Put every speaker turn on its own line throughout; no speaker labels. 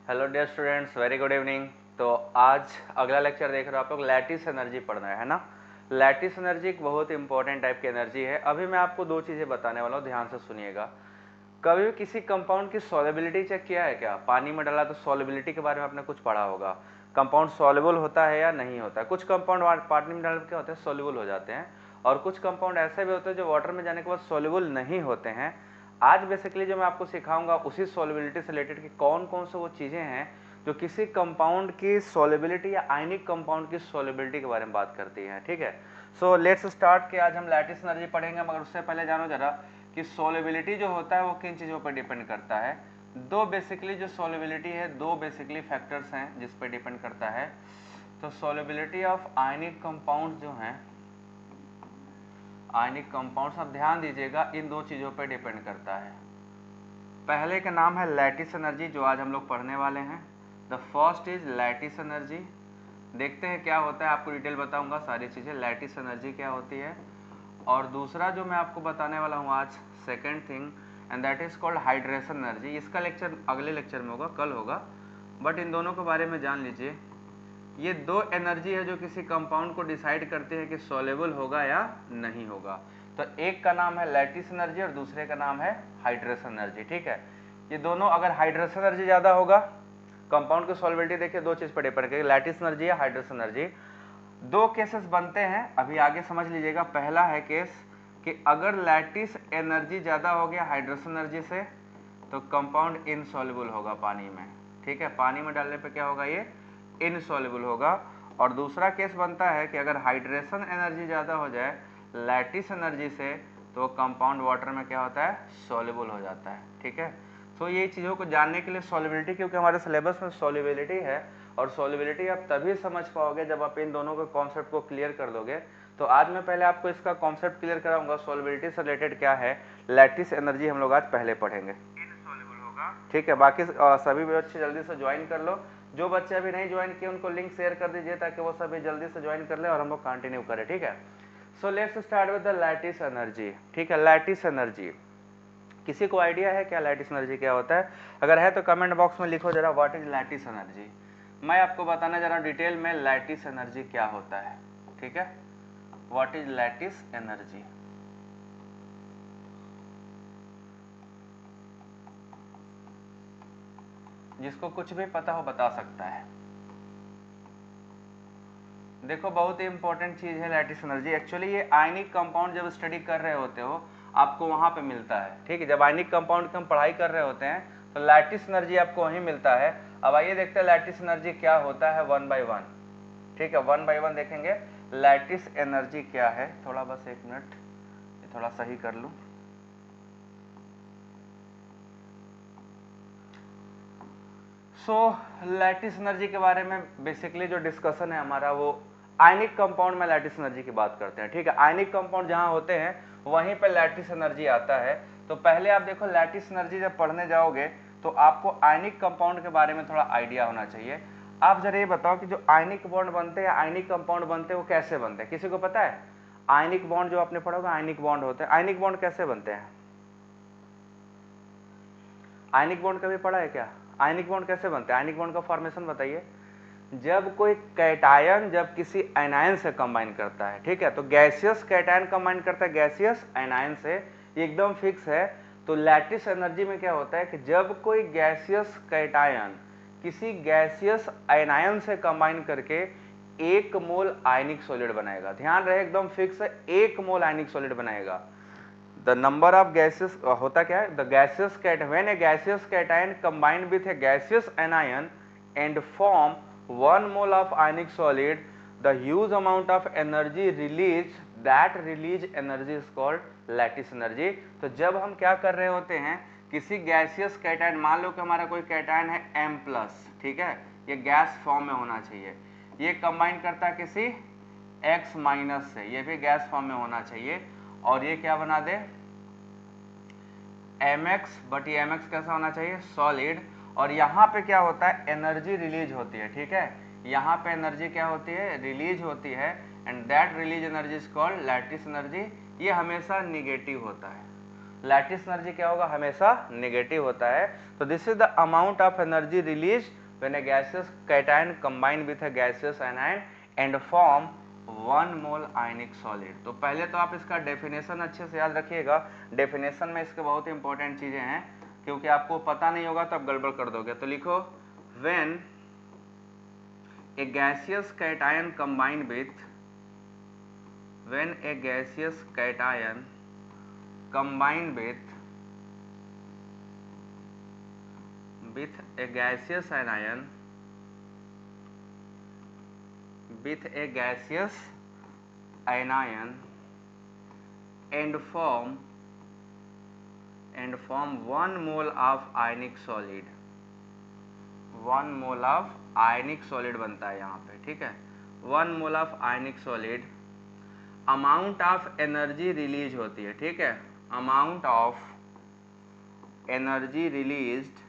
Hello dear students, very good evening. तो आज अगला लेक्चर देख रहे हो आप लोग, लैटिस एनर्जी पढ़ रहे हैं, है ना। लैटिस एनर्जी एक बहुत इंपॉर्टेंट टाइप की एनर्जी है। अभी मैं आपको दो चीज़ें बताने वाला हूँ, ध्यान से सुनिएगा। कभी भी किसी कंपाउंड की सॉल्युबिलिटी चेक किया है क्या? पानी में डाला तो सॉल्युबिलिटी के बारे में आपने कुछ पढ़ा होगा, कंपाउंड सॉल्युबल होता है या नहीं होता है। कुछ कंपाउंड पानी में डाल के क्या होते हैं, सॉल्युबल हो जाते हैं, और कुछ कंपाउंड ऐसे भी होते हैं जो वाटर में जाने के बाद सॉल्युबल नहीं होते हैं। आज बेसिकली जो मैं आपको सिखाऊंगा उसी सॉल्युबिलिटी से रिलेटेड कि कौन कौन से वो चीज़ें हैं जो किसी कंपाउंड की सॉल्युबिलिटी या आयनिक कंपाउंड की सॉल्युबिलिटी के बारे में बात करती है। ठीक है, सो लेट्स स्टार्ट कि आज हम लैटिस एनर्जी पढ़ेंगे, मगर उससे पहले जानो जरा कि सॉल्युबिलिटी जो होता है वो किन चीज़ों पर डिपेंड करता है। दो बेसिकली जो सॉल्युबिलिटी है, दो बेसिकली फैक्टर्स हैं जिस पर डिपेंड करता है। तो सॉल्युबिलिटी ऑफ आयनिक कंपाउंड जो हैं, आयनिक कंपाउंड्स, अब ध्यान दीजिएगा, इन दो चीज़ों पर डिपेंड करता है। पहले का नाम है लैटिस एनर्जी, जो आज हम लोग पढ़ने वाले हैं। The first is lattice energy. देखते हैं क्या होता है, आपको डिटेल बताऊंगा सारी चीज़ें। लैटिस एनर्जी क्या होती है, और दूसरा जो मैं आपको बताने वाला हूँ आज, second thing, and that is called hydration energy. इसका लेक्चर अगले लेक्चर में होगा, कल होगा, बट इन दोनों के बारे में जान लीजिए। ये दो एनर्जी है जो किसी कंपाउंड को डिसाइड करते हैं कि सॉल्युबल होगा या नहीं होगा। तो एक का नाम है लैटिस एनर्जी और दूसरे का नाम है हाइड्रेशन एनर्जी। ठीक है, ये दोनों, अगर हाइड्रेशन एनर्जी ज़्यादा होगा, कंपाउंड की सॉल्युबिलिटी देखिए दो चीज़ पर डिपेंड करेगी, लैटिस एनर्जी या हाइड्रेशन एनर्जी। दो केसेस बनते हैं, अभी आगे समझ लीजिएगा। पहला है केस कि अगर लैटिस एनर्जी ज़्यादा हो गया हाइड्रेशन एनर्जी से, तो कंपाउंड इनसॉल्युबल होगा पानी में। ठीक है, पानी में डालने पे क्या होगा, ये इनसॉल्युबल होगा। और दूसरा केस बनता है कि अगर हाइड्रेशन एनर्जी ज़्यादा हो जाए लैटिस एनर्जी से, तो कंपाउंड वाटर में क्या होता है, सॉल्युबल हो जाता है। ठीक है, तो ये चीज़ों को जानने के लिए सॉल्युबिलिटी, क्योंकि हमारे सिलेबस में सॉल्युबिलिटी है, और सॉल्युबिलिटी आप तभी समझ पाओगे जब आप इन दोनों के कॉन्सेप्ट को क्लियर कर दोगे। तो आज मैं पहले आपको इसका कॉन्सेप्ट क्लियर कराऊंगा, सॉल्युबिलिटी से रिलेटेड क्या है। लैटिस एनर्जी हम लोग आज पहले पढ़ेंगे, इनसॉल्युबल होगा। ठीक है, बाकी सभी बच्चे जल्दी से ज्वाइन कर लो। जो बच्चे अभी नहीं ज्वाइन किए उनको लिंक शेयर कर दीजिए ताकि वो सभी जल्दी से ज्वाइन कर ले और हम लोग कंटिन्यू करें। ठीक है, सो let's start with the lattice energy. ठीक है, लैटिस एनर्जी, किसी को आइडिया है क्या लैटिस एनर्जी क्या होता है? अगर है तो कमेंट बॉक्स में लिखो जरा, व्हाट इज लैटिस एनर्जी। मैं आपको बताना जरा डिटेल में लैटिस एनर्जी क्या होता है। ठीक है, व्हाट इज लैटिस एनर्जी। जिसको कुछ भी पता हो बता सकता है। देखो, बहुत ही इंपॉर्टेंट चीज है लैटिस एनर्जी। एक्चुअली ये आयनिक कंपाउंड जब स्टडी कर रहे होते हो आपको वहां पे मिलता है। ठीक है, जब आयनिक कंपाउंड की हम पढ़ाई कर रहे होते हैं तो लैटिस एनर्जी आपको वहीं मिलता है। अब आइए देखते हैं लैटिस एनर्जी क्या होता है वन बाय वन। ठीक है, वन बाय वन देखेंगे लैटिस एनर्जी क्या है। थोड़ा बस एक मिनट, थोड़ा सही कर लूं। लैटिस एनर्जी के बारे में बेसिकली जो डिस्कशन है हमारा, वो आयनिक कंपाउंड में लैटिस एनर्जी की बात करते हैं। ठीक है, आयनिक कंपाउंड जहां होते हैं वहीं पे लैटिस एनर्जी आता है। तो पहले आप देखो, लैटिस एनर्जी जब पढ़ने जाओगे तो आपको आयनिक कंपाउंड के बारे में थोड़ा आइडिया होना चाहिए। आप जरा ये बताओ कि जो आयनिक बॉन्ड बनते हैं, आयनिक कंपाउंड बनते हैं, वो कैसे बनते हैं? किसी को पता है? आयनिक बॉन्ड जो आपने पढ़ा होगा, आयनिक बॉन्ड होते हैं, आयनिक बॉन्ड कैसे बनते हैं? आयनिक बॉन्ड कभी पढ़ा है क्या? आयनिक बॉन्ड कैसे बनते हैं? आयनिक बॉन्ड का फॉर्मेशन बताइए। जब कोई कैटायन जब किसी एनायन से कंबाइन करता है, ठीक है, तो गैसियस कैटायन कंबाइन करता है गैसियस एनायन से, ये एकदम फिक्स है। तो लैटिस एनर्जी में क्या होता है कि जब कोई गैसियस कैटायन किसी गैसियस एनायन से कंबाइन करके 1 मोल आयनिक सॉलिड बनाएगा, ध्यान रहे एकदम फिक्स है, 1 मोल आयनिक सॉलिड बनाएगा। द नंबर ऑफ गैसेस होता क्या है, the gaseous when A gaseous cation combined with A gaseous anion and form 1 mole of ionic solid, the huge amount of energy released, that release energy is called lattice energy। तो जब हम क्या कर रहे होते हैं, किसी गैसियस कैटायन, मान लो कि हमारा कोई कैटायन है M+, ठीक है, ये गैस फॉर्म में होना चाहिए, ये कंबाइन करता है किसी X- से, ये भी गैस फॉर्म में होना चाहिए, और ये क्या बना दे Mx, बट ये Mx कैसा होना चाहिए, सॉलिड। और यहाँ पे क्या होता है, एनर्जी रिलीज होती है। ठीक है, यहाँ पे एनर्जी क्या होती है, रिलीज होती है, and that release energy is called lattice energy. ये हमेशा निगेटिव होता है। लैटिस एनर्जी क्या होगा, हमेशा नेगेटिव होता है। तो this is the amount of energy release when A gaseous cation combine with A gaseous anion and form 1 mole ionic solid. तो पहले तो आप इसका डेफिनेशन अच्छे से याद रखिएगा, डेफिनेशन में इसके बहुत इंपॉर्टेंट चीजें हैं, क्योंकि आपको पता नहीं होगा तो आप गड़बड़ कर दोगे। तो लिखो when A gaseous cation combine with, when a gaseous cation combine with a gaseous anion and form 1 mole of ionic solid, 1 mole of ionic solid बनता है यहाँ पे, ठीक है। 1 mole of ionic solid, amount of energy release होती है, ठीक है। Amount of energy released,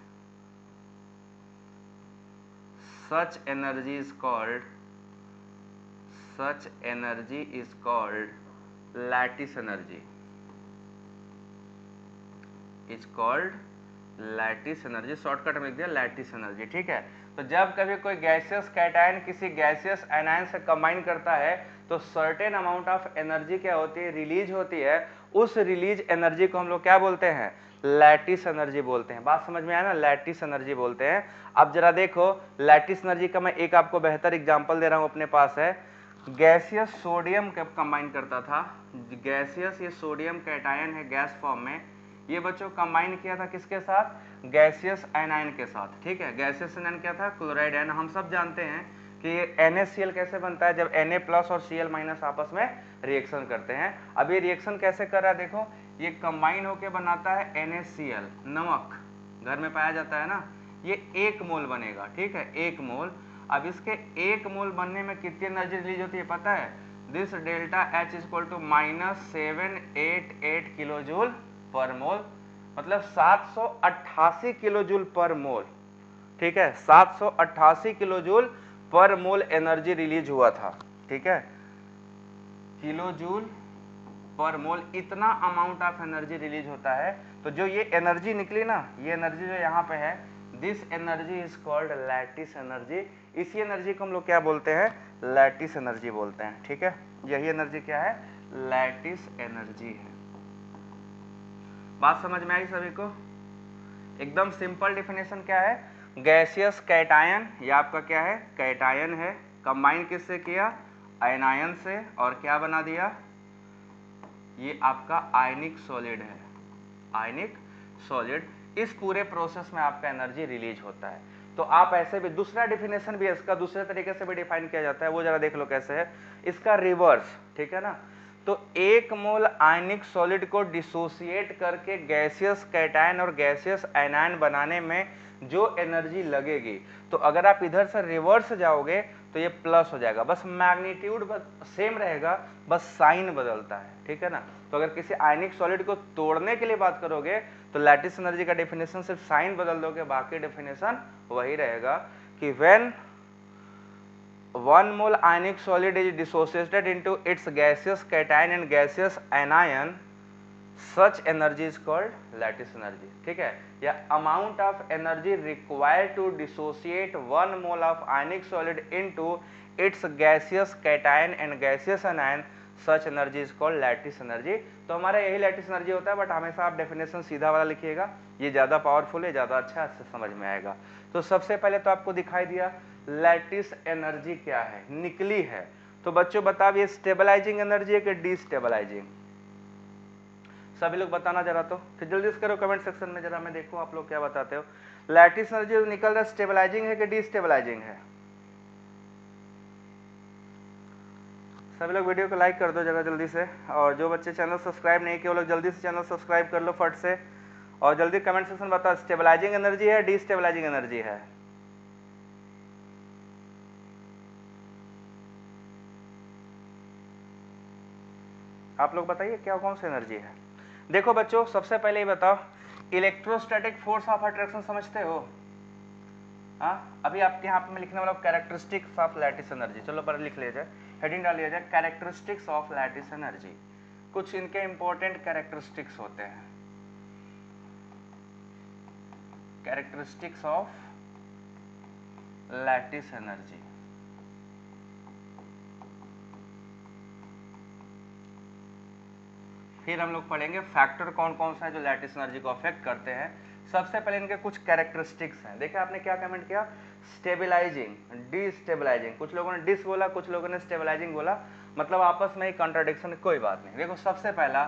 such energy is called lattice energy, is called lattice energy, shortcut में लिख दिया लैटिस एनर्जी, ठीक है। तो जब कभी कोई गैसियस कैटायन किसी गैसियस एनायन से कंबाइन करता है तो सर्टेन अमाउंट ऑफ एनर्जी क्या होती है, रिलीज होती है। उस रिलीज एनर्जी को हम लोग क्या बोलते हैं, लैटिस एनर्जी बोलते हैं। बात समझ में आया ना, लैटिस एनर्जी बोलते हैं। अब जरा देखो लैटिस एनर्जी का मैं एक आपको बेहतर एग्जांपल दे रहा हूं, अपने पास है गैसियस सोडियम कब कंबाइन करता था, गैसियस ये सोडियम कैटायन है गैस फॉर्म में, ये बच्चों कंबाइन किया था किसके साथ, गैसियस एनायन के साथ, ठीक है। गैसियस एनायन क्या था, क्लोराइड आयन। हम सब जानते हैं कि NaCl कैसे बनता है, जब Na प्लस और Cl माइनस आपस में रिएक्शन करते हैं। अब ये रिएक्शन कैसे कर रहा है, देखो ये कंबाइन होके बनाता है NaCl, नमक घर में पाया जाता है ना, ये 1 मोल बनेगा, ठीक है, 1 मोल। अब इसके 1 मोल बनने में कितनी एनर्जी रिलीज होती है पता है, this delta H equal to -788 kilo joule per mole, मतलब 788 किलो जूल पर मोल, ठीक है, 788 किलो जूल पर मोल एनर्जी रिलीज हुआ था, ठीक है, किलो जूल पर मोल, इतना अमाउंट ऑफ एनर्जी रिलीज होता है। तो जो ये एनर्जी निकली ना, ये एनर्जी जो यहाँ पे है, this energy is called lattice energy. इसी एनर्जी को हम लोग क्या बोलते हैं, लैटिस एनर्जी बोलते हैं, ठीक है। यही एनर्जी क्या है, लैटिस एनर्जी है। बात समझ में आई सभी को, एकदम सिंपल डिफिनेशन क्या है, गैसियस कैटायन, ये आपका क्या है, कैटायन है, कंबाइन किससे किया, आयनायन से, और क्या बना दिया, ये आपका आयनिक सॉलिड है, आयनिक सॉलिड। इस पूरे प्रोसेस में आपका एनर्जी रिलीज होता है। तो आप ऐसे भी, दूसरा डिफिनेशन भी है इसका, दूसरे तरीके से भी डिफाइन किया जाता है, वो जरा देख लो कैसे है, इसका रिवर्स, ठीक है ना। तो 1 मोल आयनिक सॉलिड को डिसोसिएट करके गैसियस कैटायन और गैसियस एनायन बनाने में जो एनर्जी लगेगी, तो अगर आप इधर से रिवर्स जाओगे तो ये प्लस हो जाएगा, बस मैग्नीट्यूड सेम रहेगा, बस साइन बदलता है, ठीक है ना। तो अगर किसी आयनिक सॉलिड को तोड़ने के लिए बात करोगे तो लैटिस एनर्जी का डेफिनेशन सिर्फ साइन बदल दोगे, बाकी डेफिनेशन वही रहेगा कि when 1 mole ionic solid is dissociated into its gaseous cation and gaseous anion, such energy is called lattice energy, ठीक है। या amount of energy required to dissociate 1 mole of ionic solid into its gaseous cation and gaseous anion, such energy is called lattice energy। तो हमारा यही lattice energy होता है, but हमेशा आप डेफिनेशन सीधा वाला लिखिएगा, ये ज़्यादा पावरफुल है, ज़्यादा अच्छा इससे समझ में आएगा। तो सबसे पहले तो आपको दिखाई दिया लैटिस एनर्जी क्या है, निकली है। तो बच्चों बताओ ये स्टेबलाइजिंग एनर्जी है कि डिस्टेबलाइजिंग, सभी लोग बताना जरा, तो फिर जल्दी से करो कमेंट सेक्शन में, जरा मैं देखूं आप लोग क्या बताते हो। लैटिस एनर्जी निकल रहा है, स्टेबलाइजिंग है कि डिस्टेबलाइजिंग है, सभी लोग वीडियो को लाइक कर दो जरा जल्दी से, और जो बच्चे चैनल सब्सक्राइब नहीं किए वो लोग जल्दी से चैनल सब्सक्राइब कर लो फट से, और जल्दी कमेंट सेक्शन बताओ स्टेबलाइजिंग एनर्जी है, डिस्टेबलाइजिंग एनर्जी है। आप लोग बताइए क्या, कौन सी एनर्जी है। देखो बच्चों सबसे पहले ये बताओ, इलेक्ट्रोस्टैटिक फोर्स ऑफ अट्रैक्शन समझते हो, हाँ। अभी आपके यहाँ पे मैं लिखने वाला हूँ कैरेक्टरिस्टिक्स ऑफ लैटिस एनर्जी, चलो पर लिख लिया जाए, हेडिंग डाल लिया जाए कैरेक्टरिस्टिक्स ऑफ लैटिस एनर्जी। कुछ इनके इंपॉर्टेंट कैरेक्टरिस्टिक्स होते हैं, कैरेक्टरिस्टिक्स ऑफ लैटिस एनर्जी। फिर हम लोग पढ़ेंगे फैक्टर कौन कौन सा है जो लैटिस एनर्जी को अफेक्ट करते हैं। सबसे पहले इनके कुछ कैरेक्टरिस्टिक्स हैं। देखिए आपने क्या कमेंट किया, स्टेबलाइजिंग, डिस्टेबलाइजिंग। कुछ लोगों ने डिस बोला, कुछ लोगों ने स्टेबलाइजिंग बोला, मतलब आपस में ही कॉन्ट्राडिक्शन, कोई बात नहीं। देखो सबसे पहला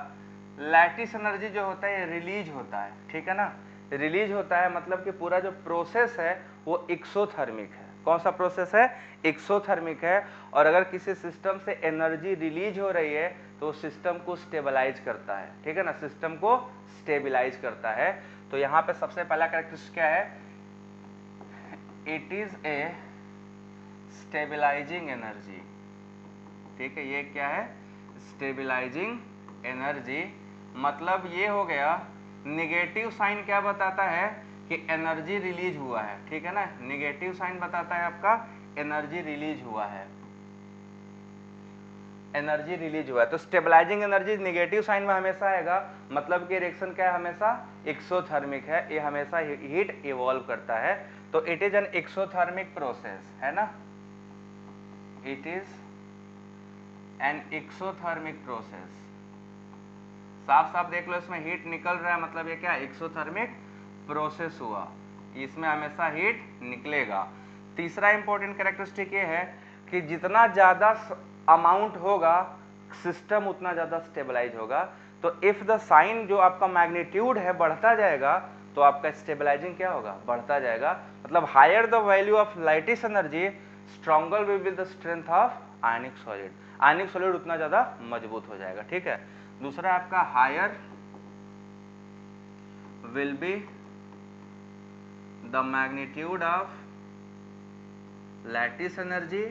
लैटिस एनर्जी जो होता है ये रिलीज होता है, ठीक है ना, रिलीज होता है, मतलब कि पूरा जो प्रोसेस है वो एक्सोथर्मिक है। कौन सा प्रोसेस है, एक्सोथर्मिक है। और अगर किसी सिस्टम से एनर्जी रिलीज हो रही है तो सिस्टम को स्टेबलाइज करता है, ठीक है ना, सिस्टम को स्टेबलाइज करता है। तो यहाँ पे सबसे पहला कैरेक्टरिस्टिक क्या है, it is a stabilising energy, ठीक है, ये क्या है, स्टेबलाइजिंग एनर्जी। मतलब ये हो गया, निगेटिव साइन क्या बताता है कि एनर्जी रिलीज हुआ है, ठीक है ना, निगेटिव साइन बताता है आपका एनर्जी रिलीज हुआ है, एनर्जी रिलीज हुआ है। तो स्टेबलाइजिंग एनर्जी नेगेटिव साइन में हमेशा आएगा, मतलब कि रिएक्शन क्या है, हमेशा एक्सोथर्मिक है, ये हमेशा हीट इवॉल्व करता है। तो it is an exothermic process, है ना, it is an exothermic process. साफ साफ देख लो, इसमें हीट निकल रहा है, मतलब ये क्या, एक्सोथर्मिक प्रोसेस हुआ, इसमें हमेशा हीट निकलेगा। तीसरा इंपॉर्टेंट कैरेक्टरिस्टिक ये है कि जितना ज्यादा अमाउंट होगा सिस्टम उतना ज्यादा स्टेबलाइज होगा। तो इफ द साइन जो आपका मैग्नीट्यूड है बढ़ता जाएगा तो आपका स्टेबलाइजिंग क्या होगा, बढ़ता जाएगा। मतलब higher the value of lattice energy stronger will be the strength of ionic solid, ionic solid उतना ज्यादा मजबूत हो जाएगा, ठीक है। दूसरा आपका higher will be the magnitude of lattice energy,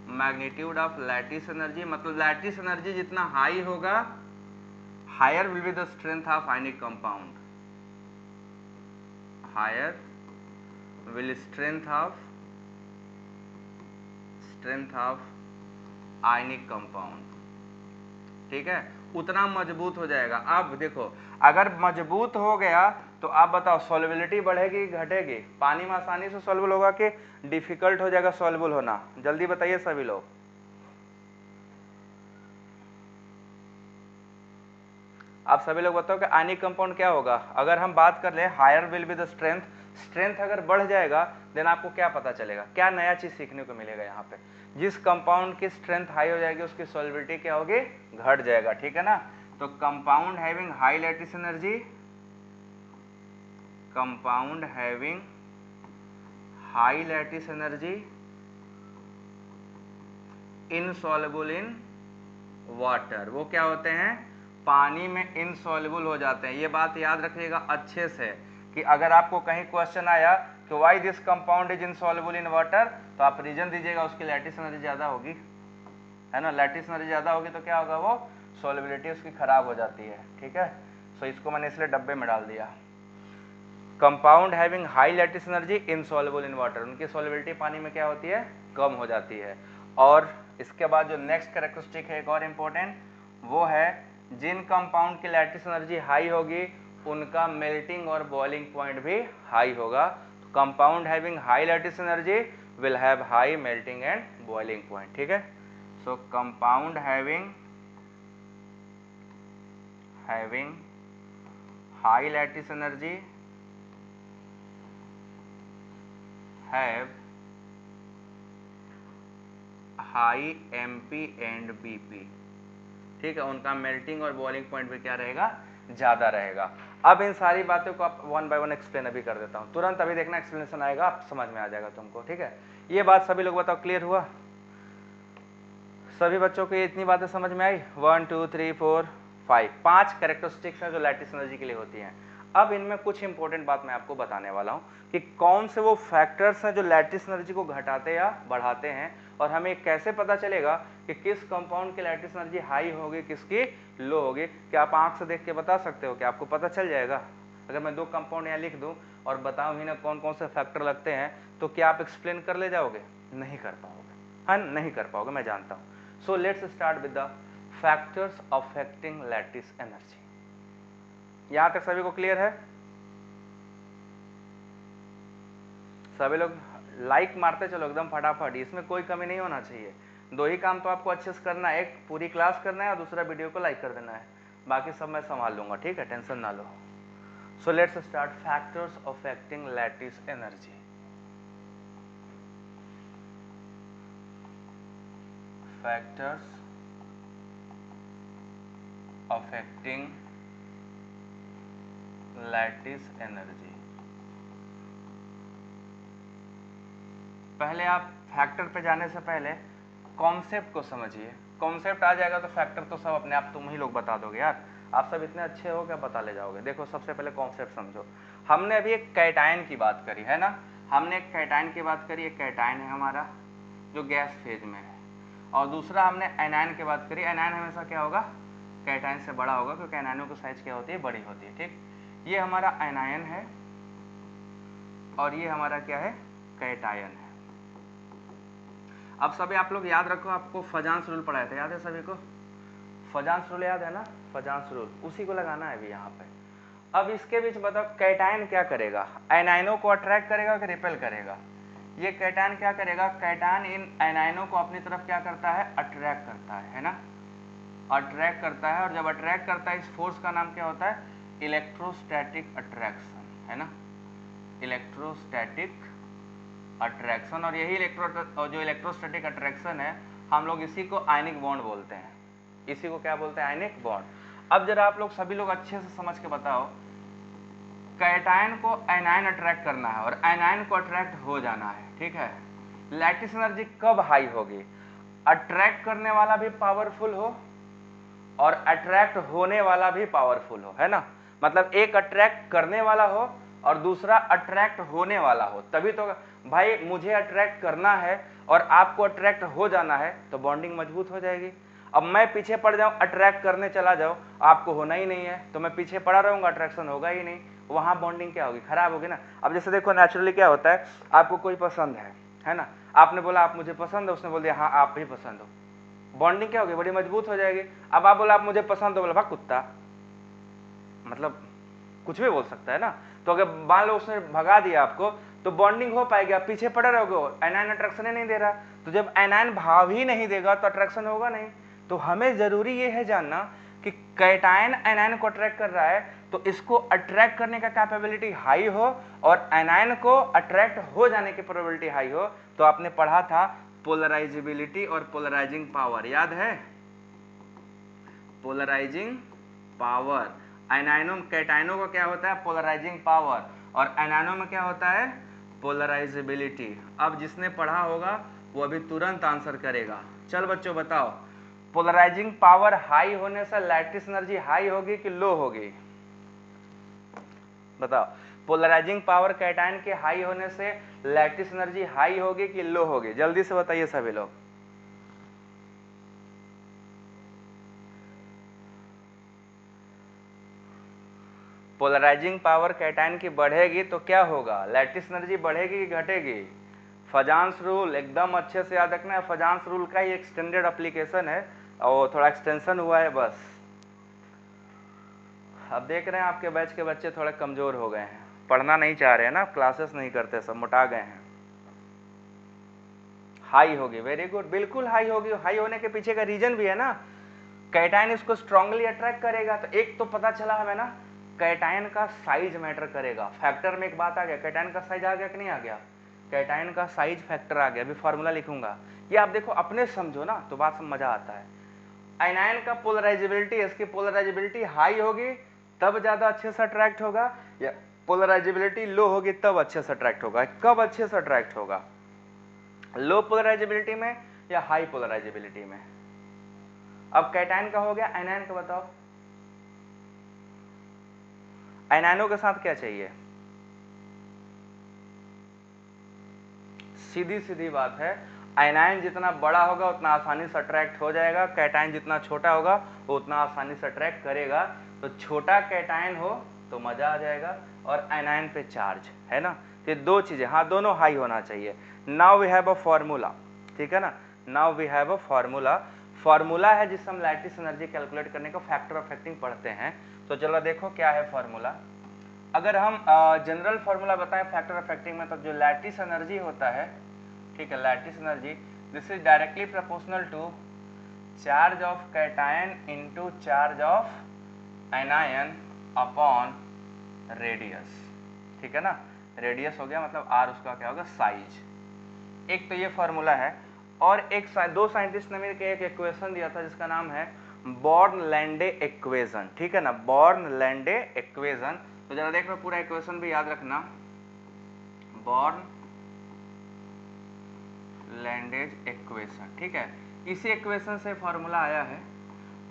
magnitude of lattice energy, मतलब लैटिस एनर्जी जितना हाई होगा higher will be the strength of ionic compound, higher will strength of ionic compound, ठीक है, उतना मजबूत हो जाएगा। अब देखो अगर मजबूत हो गया तो आप बताओ सॉल्युबिलिटी बढ़ेगी घटेगी, पानी में आसानी से सॉल्युबल होगा कि डिफिकल्ट हो जाएगा सॉल्युबल होना, जल्दी बताइए सभी लोग। आप सभी लोग बताओ कि आयनिक कंपाउंड क्या होगा। अगर हम बात कर ले higher will be the strength, strength अगर बढ़ जाएगा देन आपको क्या पता चलेगा, क्या नया चीज सीखने को मिलेगा यहाँ पे, जिस कंपाउंड की स्ट्रेंथ हाई हो जाएगी उसकी सॉल्युबिलिटी क्या होगी, घट जाएगा, ठीक है ना। तो compound having high lattice energy, compound having high lattice energy insoluble in water, वो क्या होते हैं, पानी में इनसॉल्युबल हो जाते हैं। ये बात याद रखिएगा अच्छे से कि अगर आपको कहीं क्वेश्चन आया कि why this compound is insoluble in water, तो आप रीजन दीजिएगा उसकी लैटिस एनर्जी ज्यादा होगी, है ना, लैटिस एनर्जी ज्यादा होगी तो क्या होगा, वो सॉल्युबिलिटी उसकी खराब हो जाती है, ठीक है। सो इसको मैंने इसलिए डब्बे में डाल दिया। Compound having high lattice energy insoluble in water, उनकी सॉल्युबिलिटी पानी में क्या होती है, कम हो जाती है। और इसके बाद जो नेक्स्ट कैरेक्टरिस्टिक है एक और इम्पोर्टेंट, वो है जिन कंपाउंड की लैटिस एनर्जी हाई होगी उनका मेल्टिंग और बॉइलिंग पॉइंट भी हाई होगा। तो compound having high lattice energy will have high melting and boiling point, ठीक है। सो compound having high lattice energy have high MP and BP, ठीक है, उनका मेल्टिंग और बॉइलिंग पॉइंट भी क्या रहेगा, ज्यादा रहेगा। अब इन सारी बातों को आप वन बाय वन एक्सप्लेन अभी कर देता हूं, तुरंत अभी देखना एक्सप्लेनेशन आएगा, आप समझ में आ जाएगा तुमको, ठीक है। ये बात सभी लोग बताओ क्लियर हुआ, सभी बच्चों को ये इतनी बातें समझ में आई, 1 2 3 4 5, 5 कैरेक्टरिस्टिक्स हैं जो लैटिस एनर्जी के लिए होती हैं। अब इनमें कुछ इंपॉर्टेंट बात मैं आपको बताने वाला हूं कि कौन से वो फैक्टर्स हैं जो लैटिस एनर्जी को घटाते या बढ़ाते हैं, और हमें कैसे पता चलेगा कि किस कंपाउंड की लैटिस एनर्जी हाई होगी किसकी लो होगी। क्या आप आंख से देख के बता सकते हो, कि आपको पता चल जाएगा। अगर मैं 2 कंपाउंड यहाँ लिख दूं और बताऊं ही ना कौन कौन से फैक्टर लगते हैं, तो क्या आप एक्सप्लेन कर ले जाओगे, नहीं कर पाओगे, हाँ नहीं कर पाओगे, मैं जानता हूं। So let's start with the factors affecting lattice energy. यहां तक सभी को क्लियर है? सभी लोग लाइक मारते चलो एकदम फटाफट, इसमें कोई कमी नहीं होना चाहिए। दो ही काम तो आपको अच्छे से करना है, एक पूरी क्लास करना है और दूसरा वीडियो को लाइक कर देना है, बाकी सब मैं संभाल लूंगा, ठीक है, टेंशन ना लो। So let's start factors affecting lattice energy. Factors affecting lattice energy. पहले आप फैक्टर पे जाने से पहले कॉन्सेप्ट को समझिए। कॉन्सेप्ट आ जाएगा तो फैक्टर तो सब अपने आप तुम ही लोग बता दोगे यार, आप सब इतने अच्छे हो क्या बता ले जाओगे। देखो सबसे पहले कॉन्सेप्ट समझो। हमने अभी एक कैटायन की बात करी है ना, हमने एक कैटायन की बात करी। एक कैटायन है हमारा जो गैस फेज में है, और दूसरा हमने एनायन की बात करी। एनायन हमेशा क्या होगा, कैटायन से बड़ा होगा, क्योंकि एनायनों की साइज क्या होती है, बड़ी होती है, ठीक। ये हमारा एनायन है और ये हमारा क्या है, कैटायन है। अब सभी आप लोग याद रखो, आपको फजांस रूल पढ़ाया था, याद है सभी को? फजांस रूल याद है ना, फजांस रूल, उसी को लगाना है अभी यहाँ पे। अब इसके बीच बताओ कैटायन क्या करेगा, एनायनों को अट्रैक्ट करेगा कि रिपेल करेगा? ये कैटायन क्या करेगा, कैटायन इन एनायनों को अपनी तरफ क्या करता है, अट्रैक्ट करता है ना, अट्रैक्ट करता है। और जब अट्रैक्ट करता है, इस फोर्स का नाम क्या होता है, इलेक्ट्रोस्टैटिक अट्रैक्शन, है ना, इलेक्ट्रोस्टैटिक अट्रैक्शन। और यही जो इलेक्ट्रोस्टैटिक अट्रैक्शन है, हम लोग इसी को आयनिक बॉन्ड बोलते हैं। इसी को क्या बोलते हैं, आयनिक बॉन्ड। अब जरा आप लोग सभी लोग अच्छे से समझ के बताओ, कैटायन को एनायन अट्रैक्ट करना है और एनायन को अट्रैक्ट हो जाना है, ठीक है। लैटिस एनर्जी कब हाई होगी, अट्रैक्ट करने वाला भी पावरफुल हो और अट्रैक्ट होने वाला भी पावरफुल हो, है ना। मतलब एक अट्रैक्ट करने वाला हो और दूसरा अट्रैक्ट होने वाला हो, तभी तो भाई मुझे अट्रैक्ट करना है और आपको अट्रैक्ट हो जाना है, तो बॉन्डिंग मजबूत हो जाएगी। अब मैं पीछे पड़ जाऊं, अट्रैक्ट करने चला जाऊं, आपको होना ही नहीं है, तो मैं पीछे पड़ा रहूंगा, अट्रैक्शन होगा ही नहीं, वहां बॉन्डिंग क्या होगी, खराब होगी ना। अब जैसे देखो नेचुरली क्या होता है, आपको कोई पसंद है ना, आपने बोला आप मुझे पसंद है, उसने बोल दिया हाँ आप भी पसंद हो, बॉन्डिंग क्या होगी, बड़ी मजबूत हो जाएगी। अब आप बोला आप मुझे पसंद हो, बोला भाग कुत्ता, मतलब कुछ भी बोल सकता है ना। तो अगर मान लो उसने भगा दिया आपको, तो बॉन्डिंग हो पाएगी, आप पीछे पड़े रहोगे, एनायन अट्रैक्शन ही नहीं दे रहा, तो जब एनायन भाव ही नहीं देगा तो अट्रैक्शन होगा नहीं। तो हमें जरूरी ये है जानना कि कैटायन एनायन को अट्रैक्ट कर रहा है, तो इसको अट्रैक्ट करने का कैपेबिलिटी हाई हो और एनायन को अट्रैक्ट हो जाने की प्रोबेबिलिटी हाई हो। तो आपने पढ़ा था पोलराइजेबिलिटी और पोलराइजिंग पावर, याद है, पोलराइजिंग पावर। एनायनों कैटायनों का क्या होता है, पोलराइजिंग पावर, और एनायनों में क्या होता है, पोलराइजेबिलिटी। अब जिसने पढ़ा होगा वो अभी तुरंत आंसर करेगा। चल बच्चों बताओ, पोलराइजिंग पावर हाई होने से लैटिस एनर्जी हाई होगी कि लो होगी, बताओ। पोलराइजिंग पावर कैटायन के हाई होने से लैटिस एनर्जी हाई होगी कि लो होगी, जल्दी से बताइए सभी लोग। पोलराइजिंग पावर कैटायन की बढ़ेगी तो क्या होगा, लैटिस एनर्जी बढ़ेगी कि घटेगी? फजांस रूल एकदम अच्छे से याद रखना है, फजांस रूल का ही एक्सटेंडेड एप्लीकेशन है और थोड़ा एक्सटेंशन हुआ है बस। अब देख रहे हैं आपके बैच के बच्चे थोड़े कमजोर हो गए हैं, पढ़ना नहीं चाह रहे हैं ना, क्लासेस नहीं करते, सब मोटा गए हैं। हाई होगी, वेरी गुड, बिल्कुल हाई होगी। हाई होने के पीछे का रीजन भी है ना, कैटायन इसको स्ट्रांगली अट्रैक्ट करेगा। तो एक तो पता चला हमें ना, कैटायन का साइज मैटर करेगा। फैक्टर में एक बात आ गया, कैटायन का साइज आ गया कि नहीं आ गया, कैटायन का साइज फैक्टर आ गया। अभी फॉर्मूला लिखूंगा, ये आप देखो अपने समझो ना तो बात में मजा आता है। आयनायन का पोलराइजेबिलिटी, इसकी पोलराइजेबिलिटी हाई होगी तब ज्यादा अच्छे से अट्रैक्ट होगा, या पोलराइजेबिलिटी लो होगी तब अच्छे से अट्रैक्ट होगा। कब अच्छे से अट्रैक्ट होगा, लो पोलराइजेबिलिटी में या हाई पोलराइजेबिलिटी में? अब कैटायन का हो गया, आयनायन का बताओ। आयनायनों के साथ क्या चाहिए, सीधी सीधी बात है, आयनायन जितना बड़ा होगा उतना आसानी से अट्रैक्ट हो जाएगा, कैटायन जितना छोटा होगा वो उतना आसानी से अट्रैक्ट करेगा। तो छोटा कैटायन हो तो मजा आ जाएगा और आयनायन पे चार्ज, है ना। ये दो चीजें, हाँ दोनों हाई होना चाहिए। Now we have a formula, ठीक है ना, now we have a formula. Formula है जिससे हम लैटिस एनर्जी कैलकुलेट करने का फैक्टर अफेक्टिंग पढ़ते हैं। तो चलो देखो क्या है फॉर्मूला। अगर हम जनरल फॉर्मूला बताएं फैक्टर अफेक्टिंग में, तो जो लैटिस एनर्जी होता है, ठीक है, lattice energy this is directly proportional to charge of cation into charge of anion upon radius, ठीक है ना। रेडियस हो गया मतलब आर, उसका क्या होगा साइज। एक तो ये फॉर्मूला है, और एक दो साइंटिस्ट ने मिलकर एक इक्वेशन दिया था जिसका नाम है बॉर्न-लैंडे इक्वेशन, ठीक है ना, बॉर्न-लैंडे इक्वेशन। तो जरा देख लो पूरा इक्वेशन भी याद रखना, बॉर्न-लैंडेज इक्वेशन, ठीक है। इसी इक्वेशन से फॉर्मूला आया है,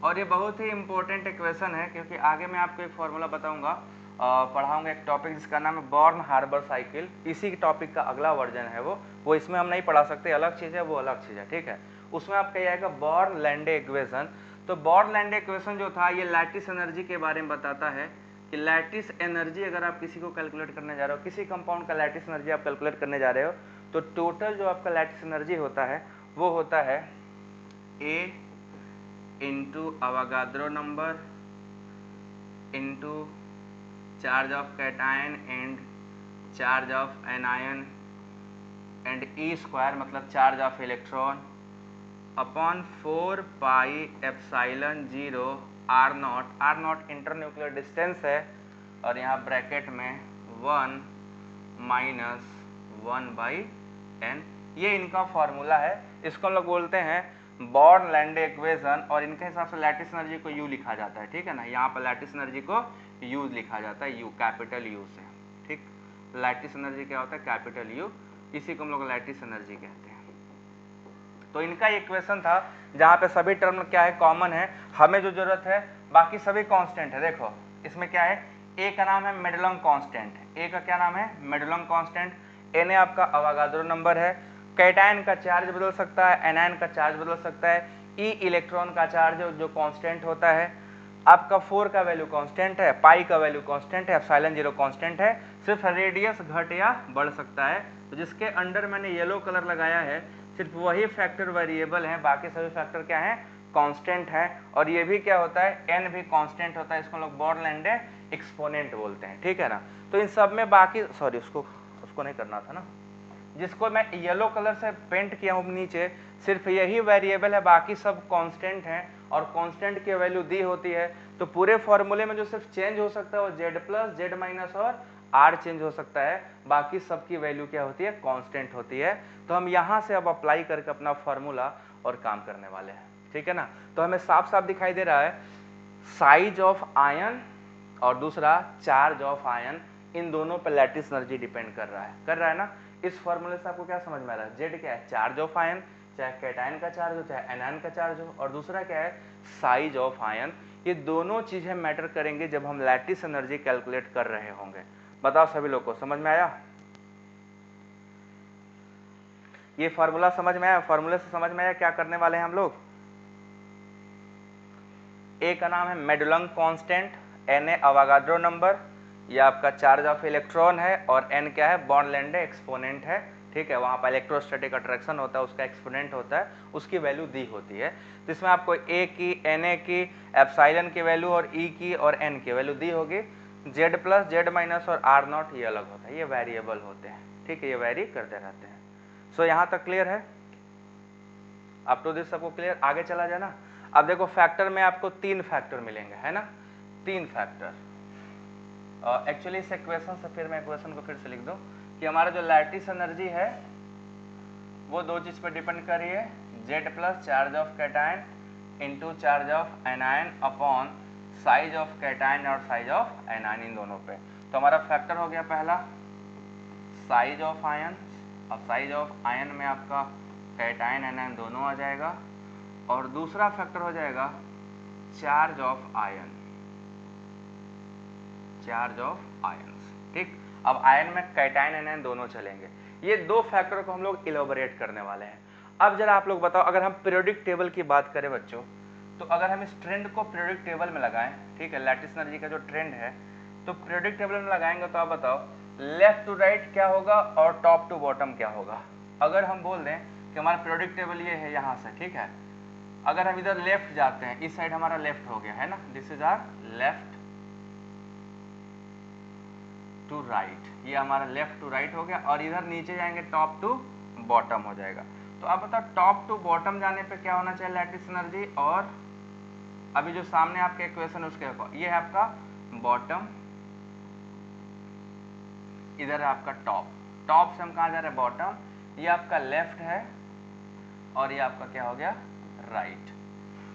और ये बहुत ही इंपॉर्टेंट इक्वेशन है, क्योंकि आगे मैं आपको एक फॉर्मूला बताऊंगा, पढ़ाऊंगा एक टॉपिक जिसका नाम है बॉर्न-हार्बर साइकिल। इसी टॉपिक का अगला वर्जन है वो इसमें हम नहीं पढ़ा सकते, अलग चीज़ है, वो अलग चीज़ है, ठीक है। उसमें आपका ये आएगा बॉर्न-लैंडे इक्वेशन। तो बॉर्न-लैंडे इक्वेशन जो था ये लैटिस एनर्जी के बारे में बताता है कि लैटिस एनर्जी अगर आप किसी को कैलकुलेट करने जा रहे हो, किसी कंपाउंड का लैटिस एनर्जी आप कैलकुलेट करने जा रहे हो, तो टोटल जो आपका लैटिस एनर्जी होता है वो होता है A into Avogadro number into charge of cation and charge of anion and e square मतलब charge of electron upon 4 pi epsilon 0 r naught internuclear distance है, और यहाँ ब्रैकेट में 1 माइनस 1/n। ये इनका फॉर्मूला है, इसको हम लोग बोलते हैं बॉर्न-लैंडे इक्वेशन, और इनके हिसाब से लैटिस एनर्जी को यू लिखा जाता है, ठीक है ना। यहाँ पर लैटिस एनर्जी को यू लिखा जाता है, यू कैपिटल यू से, ठीक। लैटिस एनर्जी क्या होता है, कैपिटल यू, इसी को हम लोग लैटिस एनर्जी कहते हैं। तो इनका इक्वेशन था जहाँ पे सभी टर्म क्या है, कॉमन है, हमें जो जरूरत है बाकी सभी कांस्टेंट है। देखो इसमें क्या है, ए का नाम है मेडुलम कांस्टेंट, ए का क्या नाम है, मेडुलम कांस्टेंट, एन आपका अवागाद्रो नंबर है, कैटायन का चार्ज बदल सकता है, एनायन का चार्ज बदल सकता है, ई इलेक्ट्रॉन का चार्ज जो कांस्टेंट होता है, आपका 4 का वैल्यू कांस्टेंट है, पाई का वैल्यू कांस्टेंट है, एप्सिलॉन 0 कांस्टेंट है, सिर्फ रेडियस घट या बढ़ सकता है। तो जिसके अंडर मैंने येलो कलर लगाया है सिर्फ वही फैक्टर वेरिएबल है, बाकी सभी फैक्टर क्या है, कांस्टेंट है। और ये भी क्या होता है, एन भी कांस्टेंट होता है, इसको लोग बॉर्न-लैंडे एक्सपोनेंट बोलते हैं, ठीक है ना। तो इन सब में बाकी सॉरी उसको नहीं करना था ना, जिसको मैं येलो कलर से पेंट किया हूँ नीचे, सिर्फ यही वेरिएबल है, बाकी सब कांस्टेंट हैं, और कांस्टेंट की वैल्यू दी होती है। तो पूरे फॉर्मूले में जो सिर्फ चेंज हो सकता है वो जेड प्लस, जेड माइनस और आर चेंज हो सकता है, बाकी सबकी वैल्यू क्या होती है, कांस्टेंट होती है। तो हम यहाँ से अब अप्लाई करके अपना फॉर्मूला और काम करने वाले हैं, ठीक है ना। तो हमें साफ साफ दिखाई दे रहा है साइज ऑफ आयन और दूसरा चार्ज ऑफ आयन, इन दोनों पर लैटिस एनर्जी डिपेंड कर रहा है ना। इस फॉर्मूले से आपको क्या समझ में आ रहा है, जेड क्या है, चार्ज ऑफ आयन, चाहे कैटायन का चार्ज हो चाहे एनायन का चार्ज हो, और दूसरा क्या है, साइज ऑफ आयन। ये दोनों चीजें मैटर करेंगे जब हम लैटिस एनर्जी कैलकुलेट कर रहे होंगे। बताओ सभी लोग को समझ में आया, ये फॉर्मूला समझ में आया, फॉर्मूले से समझ में आया क्या करने वाले हैं हम लोग। ए का नाम है मेडुलम कांस्टेंट, एन है अवागाद्रो नंबर, ये आपका चार्ज ऑफ इलेक्ट्रॉन है, और एन क्या है, बॉर्न-लैंडे एक्सपोनेंट है, ठीक है। वहाँ पर इलेक्ट्रोस्टैटिक अट्रैक्शन होता है, उसका एक्सपोनेंट होता है, उसकी वैल्यू दी होती है। तो इसमें आपको ए की, एन ए की, एप्सिलॉन की वैल्यू और ई की और एन की वैल्यू दी होगी। जेड प्लस, जेड माइनस और आर नॉट ये अलग होता है, ये वेरिएबल होते हैं, ठीक है, ये वेरी करते रहते हैं। सो यहाँ तक क्लियर है, अप टू दिस सबको क्लियर, आगे चला जाए ना। अब देखो फैक्टर में आपको 3 फैक्टर मिलेंगे, है ना, 3 फैक्टर। एक्चुअली इस इक्वेशन से फिर मैं इक्वेशन को फिर से लिख दूं कि हमारा जो लैटिस एनर्जी है वो दो चीज पर डिपेंड कर रही है, Z plus charge of cation into charge of anion upon size of cation और साइज ऑफ एनायन, इन दोनों पे। तो हमारा फैक्टर हो गया पहला साइज ऑफ आयन, अब साइज ऑफ आयन में आपका कैटायन एनायन दोनों आ जाएगा, और दूसरा फैक्टर हो जाएगा charge of ion, charge of ions, ठीक। अब आयन में कैटायन एनायन दोनों चलेंगे, ये दो फैक्टर को हम लोग इलोबरेट करने वाले हैं। अब जरा आप लोग बताओ, अगर हम पीरियोडिक टेबल की बात करें बच्चों, तो अगर हम इस ट्रेंड को पीरियोडिक टेबल में लगाएं, ठीक है, लैटिस एनर्जी का जो ट्रेंड है, तो पीरियोडिक टेबल में लगाएंगे तो आप बताओ लेफ्ट टू राइट क्या होगा और टॉप टू बॉटम क्या होगा। अगर हम बोल दें कि हमारा पीरियोडिक टेबल ये है यहाँ से, ठीक है, अगर हम इधर लेफ्ट जाते हैं, इस साइड हमारा लेफ्ट हो गया है ना, this is our left, to right, ये हमारा लेफ्ट टू राइट हो गया, और इधर नीचे जाएंगे टॉप टू बॉटम हो जाएगा। तो अब बताओ टॉप टू बॉटम जाने पे क्या होना चाहिए लैटिस एनर्जी, और अभी जो सामने आपके इक्वेशन उसके ये है आपका बॉटम, इधर है आपका टॉप, टॉप से हम कहाँ जा रहे हैं बॉटम, ये आपका लेफ्ट है और ये आपका क्या हो गया राइट।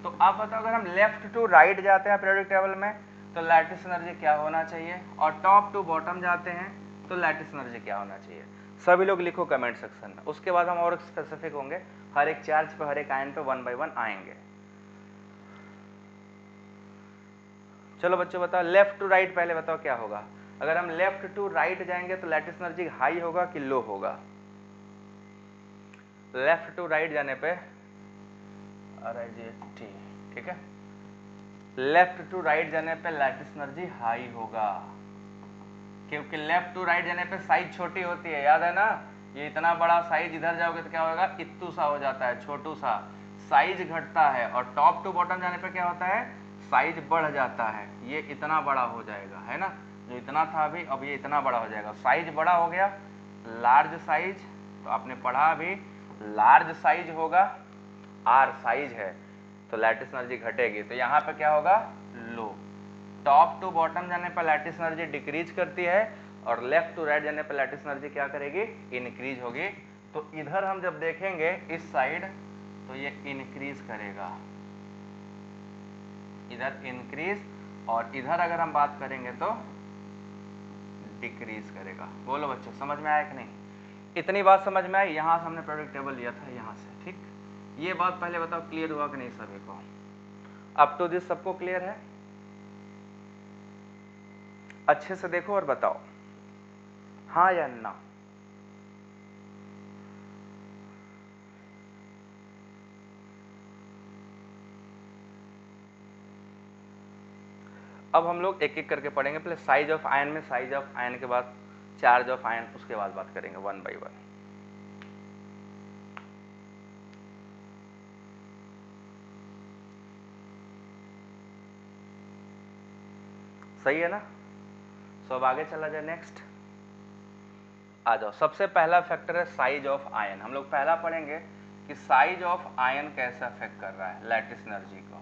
तो आप बताओ अगर हम लेफ्ट टू राइट जाते हैं पीरियोडिक टेबल में तो लैटिस एनर्जी क्या होना चाहिए, और टॉप टू बॉटम जाते हैं तो लैटिस एनर्जी क्या होना चाहिए। सभी लोग लिखो कमेंट सेक्शन में, उसके बाद हम और स्पेसिफिक होंगे, हर एक चार्ज पे हर एक आयन पे 1 बाय 1 आएंगे। चलो बच्चों बताओ लेफ्ट टू राइट पहले बताओ क्या होगा। अगर हम लेफ्ट टू राइट जाएंगे तो लैटिस एनर्जी हाई होगा कि लो होगा। लेफ्ट टू राइट जाने पे ठीक है, लेफ्ट टू राइट जाने पे लैटिस एनर्जी हाई होगा, क्योंकि लेफ्ट टू राइट जाने पे साइज छोटी होती है, याद है ना, ये इतना बड़ा साइज इधर जाओगे तो क्या होगा इत्तू सा हो जाता है, छोटू सा साइज घटता है, और टॉप टू बॉटम जाने पे क्या होता है साइज बढ़ जाता है, ये इतना बड़ा हो जाएगा, है ना, जो इतना था अभी अब ये इतना बड़ा हो जाएगा, साइज बड़ा हो गया लार्ज साइज। तो आपने पढ़ा अभी लार्ज साइज होगा, आर साइज है तो लैटिस एनर्जी घटेगी, तो यहाँ पे क्या होगा लो। टॉप टू बॉटम जाने पर लैटिस एनर्जी डिक्रीज करती है, और लेफ्ट टू राइट जाने पर लैटिस एनर्जी क्या करेगी इंक्रीज होगी। तो इधर हम जब देखेंगे इस साइड तो ये इंक्रीज करेगा, इधर इंक्रीज, और इधर अगर हम बात करेंगे तो डिक्रीज करेगा। बोलो बच्चों समझ में आया कि नहीं, इतनी बात समझ में आई, यहां से हमने प्रोडक्ट टेबल लिया था यहां से, ठीक। ये बात पहले बताओ क्लियर हुआ कि नहीं सभी को, अप टू दिस सबको क्लियर है, अच्छे से देखो और बताओ हाँ या ना। अब हम लोग एक एक करके पढ़ेंगे, पहले साइज ऑफ आयन में, साइज ऑफ आयन के बाद चार्ज ऑफ आयन, उसके बाद बात करेंगे 1 बाय 1। सही है ना, सब आगे चला जाए नेक्स्ट आ जाओ। सबसे पहला फैक्टर है साइज ऑफ आयन, हम लोग पहला पढ़ेंगे कि साइज ऑफ आयन कैसे अफेक्ट कर रहा है लैटिस एनर्जी को।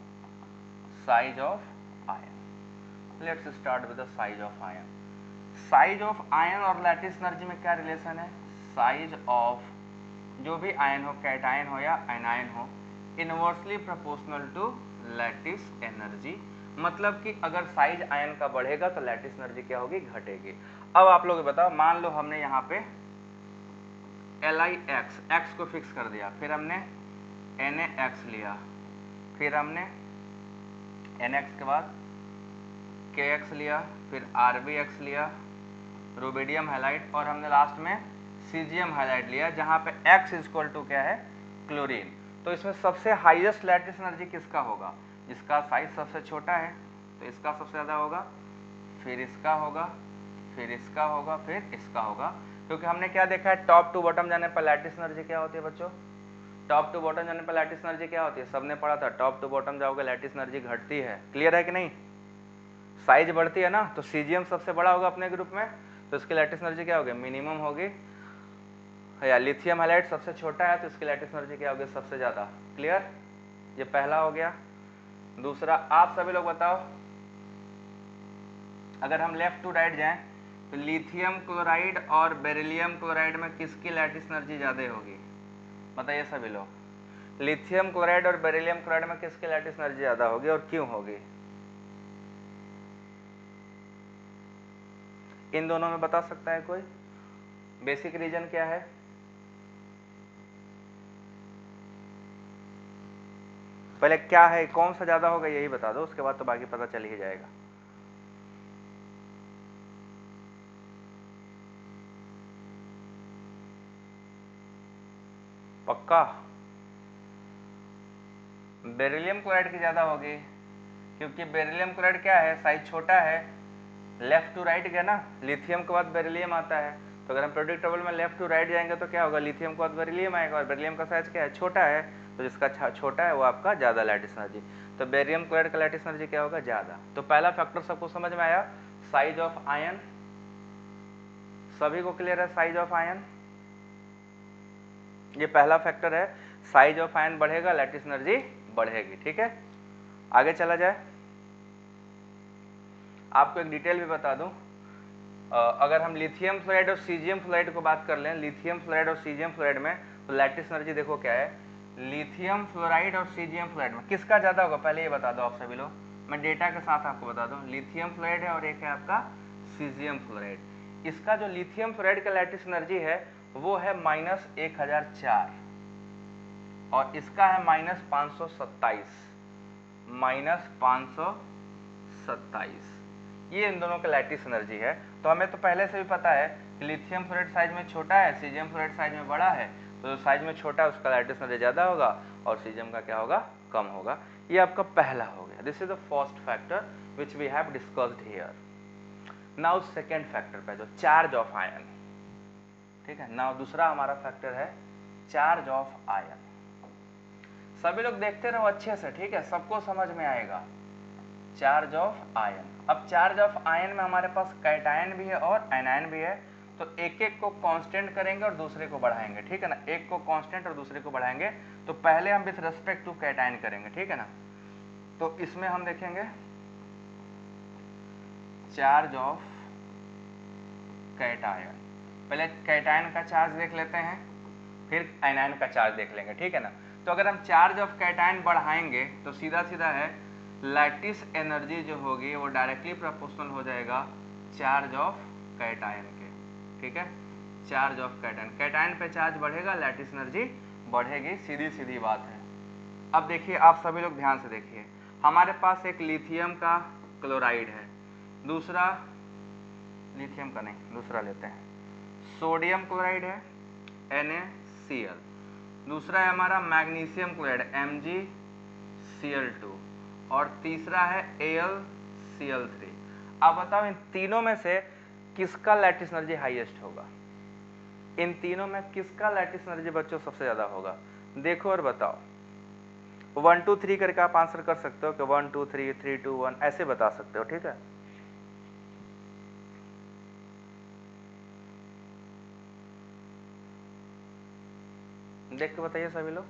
Size of ion, let's start with the size of ion. Size of ion और लैटिस एनर्जी में क्या रिलेशन है, साइज ऑफ जो भी आयन हो, कैटायन हो या एनायन हो, inversely proportional to lattice energy, मतलब कि अगर साइज आयन का बढ़ेगा तो लैटिस एनर्जी क्या होगी घटेगी। अब आप लोग बताओ, मान लो हमने यहाँ पे LIX x को फिक्स कर दिया, फिर हमने NaX लिया, फिर हमने NX के बाद KX लिया, फिर RBX लिया रुबिडियम हाइलाइट, और हमने लास्ट में सीजियम हाइलाइट लिया जहां पे X इक्वल टू क्या है क्लोरीन। तो इसमें सबसे हाईएस्ट लैटिस एनर्जी किसका होगा, जिसका साइज सबसे छोटा है तो इसका सबसे ज़्यादा होगा, फिर इसका होगा, फिर इसका होगा, फिर इसका होगा, क्योंकि हमने क्या देखा है टॉप टू बॉटम जाने पर लैटिस एनर्जी क्या होती है बच्चों, टॉप टू बॉटम जाने पर लैटिस एनर्जी क्या होती है, सबने पढ़ा था टॉप टू बॉटम जाओगे लैटिस एनर्जी घटती है, क्लियर है कि नहीं, साइज बढ़ती है ना, तो सीजियम सबसे बड़ा होगा अपने ग्रुप में तो इसकी लैटिस एनर्जी क्या होगी मिनिमम होगी, या लिथियम हाइलाइट सबसे छोटा है तो इसकी लैटिस एनर्जी क्या होगी सबसे ज्यादा, क्लियर, ये पहला हो गया। दूसरा आप सभी लोग बताओ, अगर हम लेफ्ट टू राइट जाएं तो लिथियम क्लोराइड और बेरिलियम क्लोराइड में किसकी लैटिस एनर्जी ज्यादा होगी, बताइए सभी लोग, लिथियम क्लोराइड और बेरिलियम क्लोराइड में किसकी लैटिस एनर्जी ज्यादा होगी और क्यों होगी, इन दोनों में बता सकता है कोई, बेसिक रीजन क्या है, पहले क्या है कौन सा ज्यादा होगा यही बता दो, उसके बाद तो बाकी पता चल ही जाएगा। पक्का बेरिलियम क्लोराइड की ज्यादा होगी, क्योंकि बेरिलियम क्लोराइड क्या है साइज छोटा है, लेफ्ट टू राइट गया ना, लिथियम के बाद बेरिलियम आता है, तो अगर हम प्रोडक्ट टेबल में लेफ्ट टू राइट जाएंगे तो क्या होगा लिथियम के बाद बेरिलियम आएगा, और बेरिलियम का साइज क्या है छोटा है, तो जिसका छोटा है वो आपका ज्यादा लैटिस एनर्जी, तो बेरियम क्लोराइड का लैटिस एनर्जी क्या होगा ज्यादा। तो पहला फैक्टर सबको समझ में आया, साइज ऑफ आयन सभी को क्लियर है साइज ऑफ आयन? ये पहला फैक्टर है, साइज ऑफ आयन बढ़ेगा लैटिस एनर्जी बढ़ेगी। ठीक है, आगे चला जाए। आपको एक डिटेल भी बता दूं, अगर हम लिथियम फ्लोराइड और सीजियम फ्लोराइड को बात कर लें, लिथियम फ्लोराइड और सीजियम फ्लोराइड में, तो लैटिस एनर्जी देखो क्या है, लिथियम फ्लोराइड और सीजियम फ्लोराइड में किसका ज़्यादा होगा पहले ये बता दो आप सभी लोग। मैं डेटा के साथ आपको बता दूं, लिथियम फ्लोराइड है और एक है आपका सीजियम फ्लोराइड। इसका जो लिथियम फ्लोराइड का लैटिस एनर्जी है वो है -1004 और इसका है -527, -527। ये इन दोनों का लैटिस एनर्जी है। तो हमें तो पहले से भी पता है कि लिथियम फ्लोराइड साइज में छोटा है, सीजियम फ्लोराइड साइज में बड़ा है, तो जो साइज में छोटा है उसका लैटिस एनर्जी ज़्यादा होगा और सीजियम का क्या होगा, कम होगा। ये आपका पहला हो गया। This is the first factor which we have discussed here. Now second factor पे जो चार्ज ऑफ आयन, ठीक है। नाउ दूसरा हमारा फैक्टर है चार्ज ऑफ आयन। सभी लोग देखते रहो अच्छे से, ठीक है, सबको समझ में आएगा। चार्ज ऑफ आयन, अब चार्ज ऑफ आयन में हमारे पास कैटायन भी है और एनायन भी है, तो एक एक को कांस्टेंट करेंगे और दूसरे को बढ़ाएंगे, ठीक है ना। एक को कांस्टेंट और दूसरे को बढ़ाएंगे, तो पहले हम विथ रेस्पेक्ट टू कैटायन करेंगे, ठीक है ना। तो इसमें हम देखेंगे चार्ज ऑफ कैटायन, पहले कैटायन का चार्ज देख लेते हैं, फिर एनायन का चार्ज देख लेंगे, ठीक है ना। तो अगर हम चार्ज ऑफ कैटायन बढ़ाएंगे तो सीधा सीधा है लैटिस एनर्जी जो होगी वो डायरेक्टली प्रोपोर्शनल हो जाएगा चार्ज ऑफ कैटायन के, ठीक है। चार्ज ऑफ कैटायन, कैटायन पे चार्ज बढ़ेगा लैटिस एनर्जी बढ़ेगी, सीधी सीधी बात है। अब देखिए आप सभी लोग ध्यान से देखिए, हमारे पास एक लिथियम का क्लोराइड है, दूसरा लिथियम का नहीं दूसरा लेते हैं, सोडियम क्लोराइड है NaCl, दूसरा है हमारा मैग्नीशियम क्लोराइड MgCl2 और तीसरा है AlCl3। अब बताओ इन तीनों में से किसका लैटिस एनर्जी हाईएस्ट होगा? इन तीनों में किसका लैटिस एनर्जी बच्चों सबसे ज्यादा होगा? देखो और बताओ। 1 2 3 करके आप आंसर कर सकते हो कि 1 2 3 3 2 1 ऐसे बता सकते हो, ठीक है। देख के बताइए सभी लोग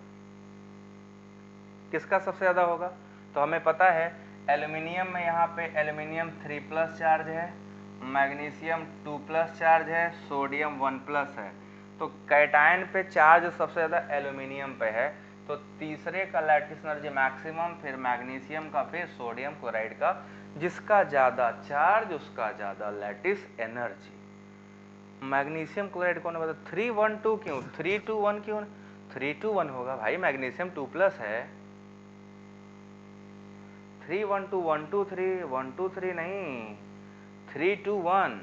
किसका सबसे ज्यादा होगा। तो हमें पता है एल्यूमिनियम में यहाँ पे एल्यूमिनियम 3+ चार्ज है, मैग्नीशियम 2+ चार्ज है, सोडियम 1+ है। तो कैटायन पे चार्ज सबसे ज़्यादा एल्यूमिनियम पे है, तो तीसरे का लैटिस एनर्जी मैक्सिमम, फिर मैग्नीशियम का, फिर सोडियम क्लोराइड का। जिसका ज़्यादा चार्ज उसका ज़्यादा लैटिस एनर्जी। मैग्नीशियम क्लोराइड कौन बता, 3 1 2 क्यों, 3 2 1 क्यों, 3 2 1 होगा भाई, मैग्नीशियम 2+ है। 3 1 2 1 2 3 1 2 3 नहीं, 3 2 1,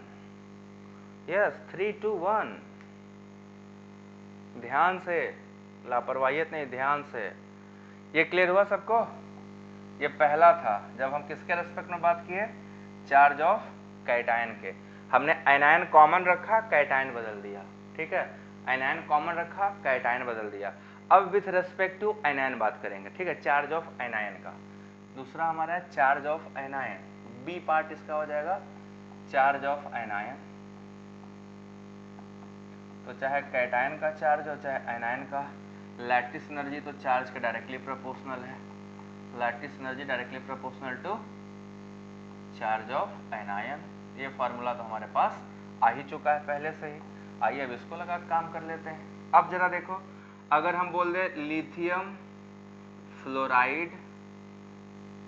यस 3 2 1। ध्यान से, लापरवाहियत नहीं, ध्यान से। ये क्लियर हुआ सबको? ये पहला था जब हम किसके रेस्पेक्ट में बात किए, चार्ज ऑफ कैटायन के। हमने एनायन कॉमन रखा, कैटायन बदल दिया, ठीक है। एनायन कॉमन रखा, कैटायन बदल दिया। अब विथ रेस्पेक्ट टू एनायन बात करेंगे, ठीक है, चार्ज ऑफ एनायन का। दूसरा हमारा है charge of anion, B part इसका हो जाएगा चार्ज ऑफ एनायन। तो चाहे कैटायन का चार्ज हो चाहे एनायन का, लैटिस एनर्जी तो चार्ज के डायरेक्टली प्रोपोर्शनल है, lattice energy directly proportional to charge of anion. ये फार्मूला तो हमारे पास आ ही चुका है पहले से ही। आइए अब इसको लगा काम कर लेते हैं। अब जरा देखो, अगर हम बोल दे लिथियम फ्लोराइड,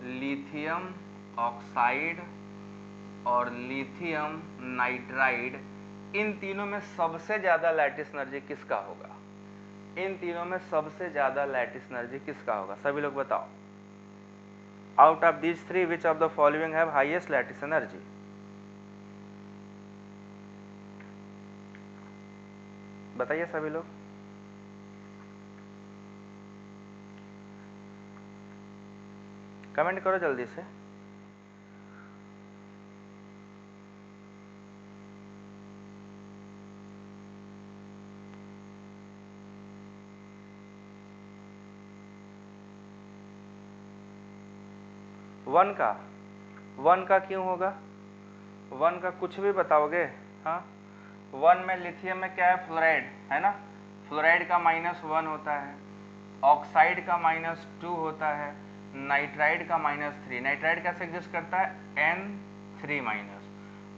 लिथियम ऑक्साइड और लिथियम नाइट्राइड, इन तीनों में सबसे ज्यादा लैटिस एनर्जी किसका होगा? इन तीनों में सबसे ज्यादा लैटिस एनर्जी किसका होगा? सभी लोग बताओ। Out of these three which of the following have highest lattice energy? बताइए सभी लोग। कमेंट करो जल्दी से। वन का क्यों होगा? वन का कुछ भी बताओगे? हाँ, 1 में लिथियम में क्या है, फ्लोराइड है ना, फ्लोराइड का -1 होता है, ऑक्साइड का -2 होता है, नाइट्राइड का -3। नाइट्राइड कैसे एग्जिस्ट करता है, N3-,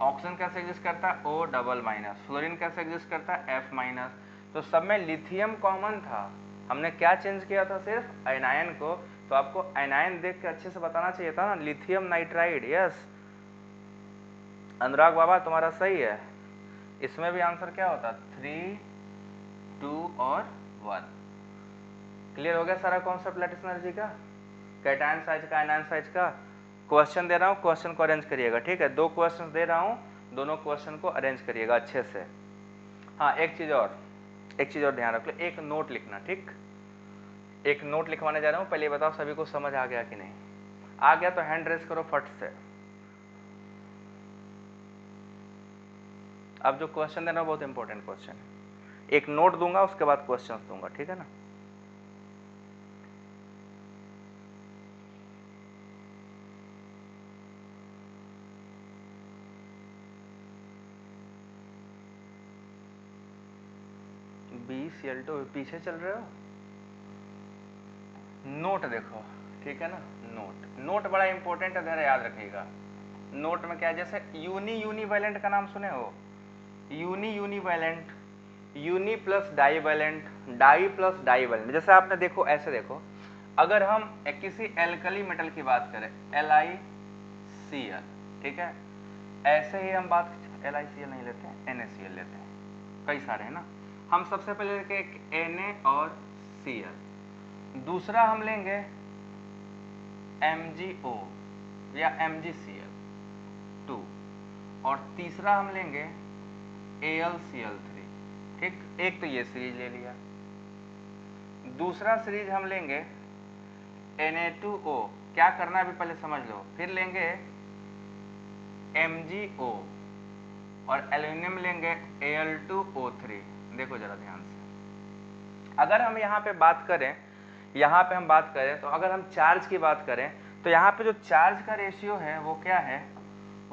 ऑक्सीजन कैसे एग्जिस्ट करता है, O-, फ्लोरीन कैसे एग्जिस्ट करता है, F-। तो सब में लिथियम कॉमन था, हमने क्या चेंज किया था, सिर्फ एनायन को। तो आपको एनायन देख के अच्छे से बताना चाहिए था ना, लिथियम नाइट्राइड। यस अनुराग बाबा तुम्हारा सही है, इसमें भी आंसर क्या होता, 3, 2 और 1। क्लियर हो गया सारा कॉन्सेप्ट लैटिस एनर्जी का, कैटायन साइज का, एनायन साइज का। क्वेश्चन दे रहा हूँ, क्वेश्चन को अरेंज करिएगा, ठीक है। 2 क्वेश्चन दे रहा हूँ, दोनों क्वेश्चन को अरेंज करिएगा अच्छे से। हाँ एक चीज और ध्यान रख लो, एक नोट लिखना, ठीक। एक नोट लिखवाने जा रहा हूँ, पहले ये बताओ सभी को समझ आ गया कि नहीं। आ गया तो हैंड रेस करो फट से। अब जो क्वेश्चन देना बहुत इंपॉर्टेंट क्वेश्चन है, एक नोट दूंगा उसके बाद क्वेश्चन दूंगा, ठीक है ना। Cl2 पीछे चल रहे हो, नोट देखो, ठीक है ना। नोट बड़ा इंपॉर्टेंट है, जरा याद रखिएगा। नोट में क्या है, जैसे यूनिवैलेंट का नाम सुने हो, univalent, uni plus divalent, di plus divalent. जैसे आपने देखो, ऐसे देखो, अगर हम किसी एल्कली मेटल की बात करें, LiCl, ठीक है, ऐसे ही हम बात LiCl नहीं लेते हैं, NaCl लेते हैं, कई सारे है ना। हम सबसे पहले लेंगे Na और Cl, दूसरा हम लेंगे MgO या MgCl2, और तीसरा हम लेंगे AlCl3, ठीक। एक तो ये सीरीज ले लिया, दूसरा सीरीज हम लेंगे Na2O, क्या करना है अभी पहले समझ लो, फिर लेंगे MgO और एल्यूमिनियम लेंगे Al2O3। देखो जरा ध्यान से, अगर हम यहाँ पे बात करें, तो अगर हम चार्ज की बात करें, तो यहाँ पे जो चार्ज का रेशियो है वो क्या है,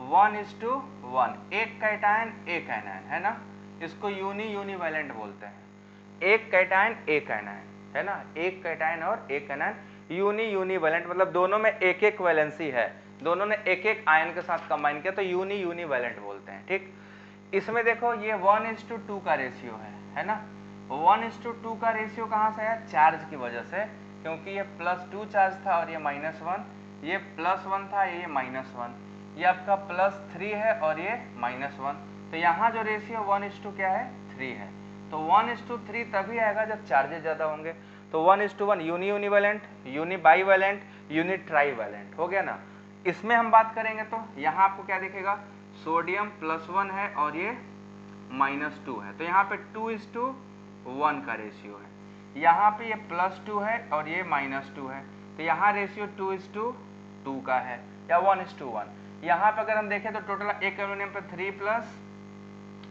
1:1, एक कैटायन एक एनायन, है ना। इसको यूनिवैलेंट बोलते हैं, एक कैटायन एक एनायन, है ना, एक कैटायन और एक एनायन, यूनिवैलेंट मतलब दोनों में एक एक वैलेंसी है, दोनों ने एक एक आयन के साथ कंबाइन किया, तो यूनिवैलेंट बोलते हैं, ठीक। इसमें देखो ये 1:2 का रेशियो है ना। 1:2 का रेशियो कहाँ से आया, चार्ज की वजह से, क्योंकि ये +2 चार्ज था और ये -1, ये +1 था, ये -1, ये आपका +3 है और ये -1, तो यहाँ जो रेशियो 1:2 क्या है, 3 है। तो 1:3 तभी आएगा जब चार्जेस ज्यादा होंगे। तो 1:1 यूनिवैलेंट, यूनिबाइवैलेंट, यूनिट्राइवैलेंट हो गया ना। इसमें हम बात करेंगे तो यहाँ आपको क्या दिखेगा, सोडियम +1 है और ये -2 है, तो यहाँ पे 2:1 का रेशियो है। यहाँ पे ये +2 है और ये -2 है, तो यहाँ रेशियो 2:2 का है, या 1:1। यहाँ पे अगर हम देखें तो टोटल एक एल्यूमिनियम पे 3+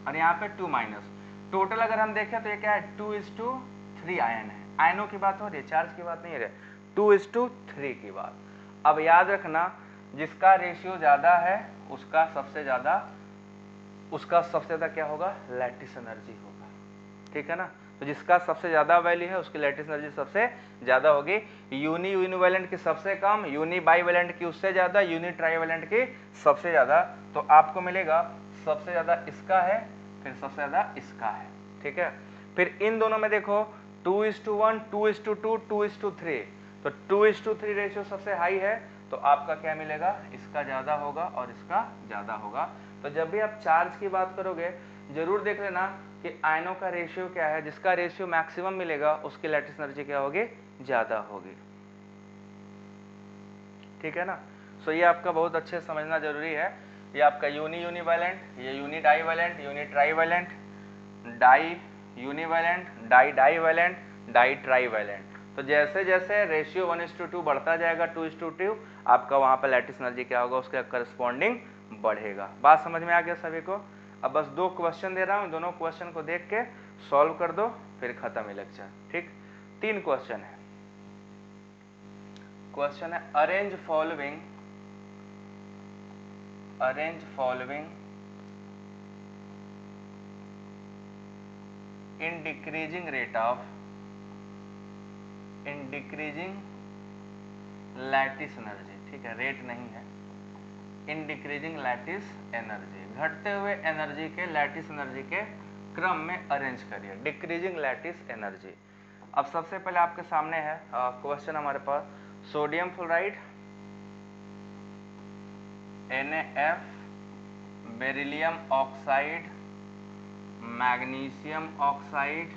और यहाँ पे 2-, टोटल अगर हम देखें तो ये क्या है, 2:3 आयन है। आयनों की बात हो रही है, चार्ज की बात नहीं है, 2:3 की बात। अब याद रखना, जिसका रेशियो ज्यादा है उसका सबसे ज्यादा क्या होगा, लैटिस एनर्जी होगा, ठीक है ना। तो जिसका सबसे ज्यादा वैल्यू है उसकी लैटिस एनर्जी सबसे ज्यादा होगी। यूनिवैलेंट की सबसे कम, यूनिबाइवैलेंट की उससे ज्यादा, यूनिट्राइवैलेंट की सबसे ज्यादा। तो आपको मिलेगा सबसे ज्यादा इसका है, फिर सबसे ज्यादा इसका है, ठीक है। फिर इन दोनों में देखो 2:1, 2:2, 2:3, तो 2:3 रेशियो सबसे हाई है, तो आपका क्या मिलेगा, इसका ज्यादा होगा और इसका ज्यादा होगा। तो जब भी आप चार्ज की बात करोगे जरूर देख लेना कि आयनों का रेशियो क्या है, जिसका रेशियो मैक्सिमम मिलेगा उसकी लैटिस एनर्जी क्या होगी, ज्यादा होगी, ठीक है ना। सो ये आपका बहुत अच्छे से समझना जरूरी है। ये आपका यूनिवैलेंट, ये यूनिडाइवैलेंट, यूनिट्राइवैलेंट, डाई यूनिवैलेंट, डाईवैलेंट, डाईट्राइवैलेंट। तो जैसे जैसे रेशियो 1:2 बढ़ता जाएगा, 2:2, आपका वहां पर लैटिस एनर्जी क्या होगा, उसके करस्पॉन्डिंग बढ़ेगा। बात समझ में आ गया सभी को। अब बस 2 क्वेश्चन दे रहा हूं, दोनों क्वेश्चन को देख के सॉल्व कर दो, फिर खत्म है लेक्चर, ठीक। 3 क्वेश्चन है। क्वेश्चन है arrange following in decreasing lattice energy, ठीक है, रेट नहीं है, इन डिक्रीजिंग लैटिस एनर्जी, घटते हुए एनर्जी के लैटिस एनर्जी के क्रम में अरेंज करिए, डिक्रीजिंग लैटिस एनर्जी। अब सबसे पहले आपके सामने है क्वेश्चन हमारे पास, sodium fluoride, NaF, beryllium oxide, magnesium oxide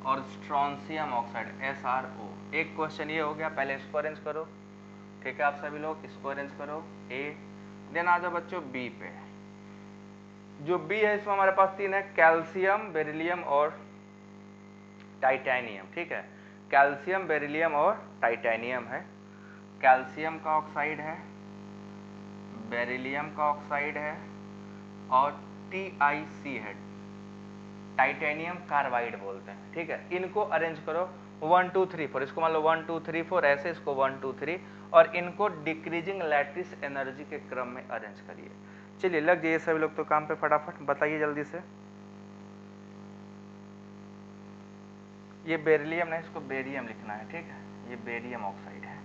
और स्ट्रोंशियम ऑक्साइड SRO। एक क्वेश्चन ये हो गया, पहले इसको अरेंज करो, ठीक है आप सभी लोग, इसको अरेंज करो A। देन आ जाओ बच्चों B पे, जो B है इसमें हमारे पास 3 है, कैल्शियम, बेरिलियम और टाइटेनियम, ठीक है, कैल्शियम, बेरिलियम और टाइटेनियम है, कैल्शियम का ऑक्साइड है, बेरिलियम का ऑक्साइड है और TiC है, टाइटेनियम कार्बाइड बोलते हैं, ठीक है। इनको अरेंज करो 1 2 3 4, इसको मान लो 1 2 3 4 ऐसे, इसको 1 2 3 और इनको डिक्रीजिंग लैटिस एनर्जी के क्रम में अरेंज करिए। चलिए लग जाइए सभी लोग तो काम पे, फटाफट बताइए जल्दी से। ये बेरिलियम नहीं, इसको बेरियम लिखना है, ठीक है, ये बेरियम ऑक्साइड है,